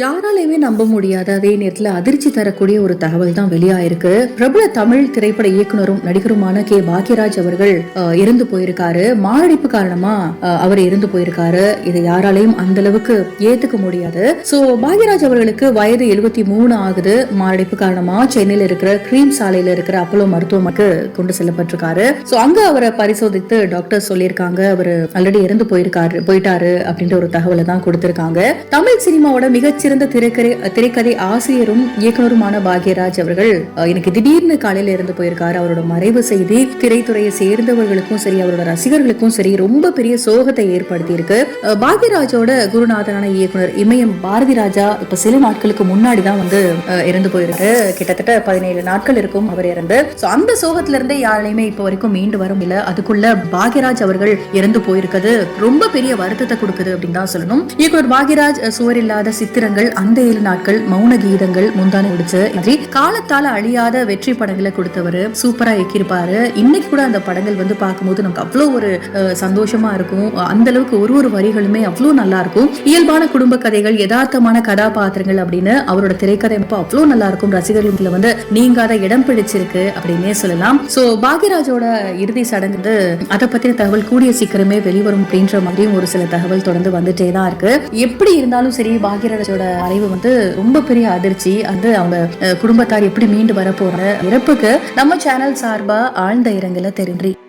யாராலையுமே நம்ப முடியாத அதே நேரத்தில் அதிர்ச்சி தரக்கூடிய ஒரு தகவல் தான் வெளியாயிருக்கு. பிரபல தமிழ் திரைப்பட இயக்குனரும் நடிகருமான கே பாக்யராஜ் அவர்கள் இறந்து போயிருக்காரு. மாரடைப்பு காரணமா அவர் இறந்து போயிருக்காரு. இதை யாராலையும் அந்த அளவுக்கு ஏத்துக்க முடியாது. சோ பாக்யராஜ் அவர்களுக்கு வயது 73 ஆகுது. மாரடைப்பு காரணமா சென்னையில இருக்கிற கிரீம் சாலையில இருக்கிற அப்போலோ மருத்துவமனைக்கு கொண்டு செல்லப்பட்டிருக்காரு. சோ அங்க அவரை பரிசோதித்து டாக்டர் சொல்லியிருக்காங்க அவர் ஆல்ரெடி இறந்து போயிட்டாரு அப்படின்ற ஒரு தகவலை தான் கொடுத்திருக்காங்க. தமிழ் சினிமாவோட மிக சிறந்த திரைக்கதை ஆசிரியரும் இயக்குனருமான பாக்யராஜ் அவர்கள் எனக்கு திடீர்னு காலையில இருந்து போயிருக்காரு. அவரோட மறைவு செய்தி திரைத்துறையை சேர்ந்தவர்களுக்கும் சரி அவரோட ரசிகர்களுக்கும் சரி ரொம்ப பெரிய சோகத்தை ஏற்படுத்தி இருக்கு. பாக்யராஜோட குருநாதனான இயக்குனர் இமயம் பாரதி ராஜா இப்ப சில நாட்களுக்கு முன்னாடிதான் இறந்து போயிருக்கு. கிட்டத்தட்ட 17 நாட்கள் இருக்கும் அவர் இறந்து. அந்த சோகத்துல இருந்தே யாரையுமே இப்ப வரைக்கும் மீண்டு வர முடியல. அதுக்குள்ள பாக்யராஜ் அவர்கள் இறந்து போயிருக்கிறது ரொம்ப பெரிய வருத்தத்தை கொடுக்குது அப்படின்னு தான் சொல்லணும். இயக்குனர் பாக்யராஜ் சுவர் இல்லாத சித்திரங்கள், அந்த 7 நாட்கள், மௌன கீதங்கள், முந்தானை முடிச்சு காலத்தால அழியாத வெற்றி படங்களை கொடுத்தவர். சூப்பரா இயக்கியிருப்பாரு. இன்னைக்கு கூட அந்த படங்கள் பார்க்கும்போது நமக்கு அவ்வளவு ஒரு சந்தோஷமா இருக்கும். அந்த அளவுக்கு ஒரு வரிகளுமே அவ்வளவு நல்லா இருக்கும். இயல்பான குடும்ப கதைகள், யதார்த்தமான கதாபாத்திரங்கள் அப்படின்னு அவரோட திரைக்கதை அவ்வளவு நல்லா இருக்கும். ரசிகர்களுக்குள்ள நீங்காத இடம் பிடிச்சிருக்கு அப்படின்னே சொல்லலாம். சோ பாக்யராஜோட இறுதி சடங்கு அதை பத்தின தகவல் கூடிய சீக்கிரமே வெளிவரும் அப்படின்ற மாதிரியும் ஒரு சில தகவல் தொடர்ந்து வந்துட்டே தான் இருக்கு. எப்படி இருந்தாலும் சரி பாக்யராஜோட மறைவு ரொம்ப பெரிய அதிர்ச்சி. அவங்க குடும்பத்தார் எப்படி மீண்டு வர போற இறப்புக்கு நம்ம சேனல் சார்பா ஆழ்ந்த இரங்கலை தெரிவிக்கிறேன்.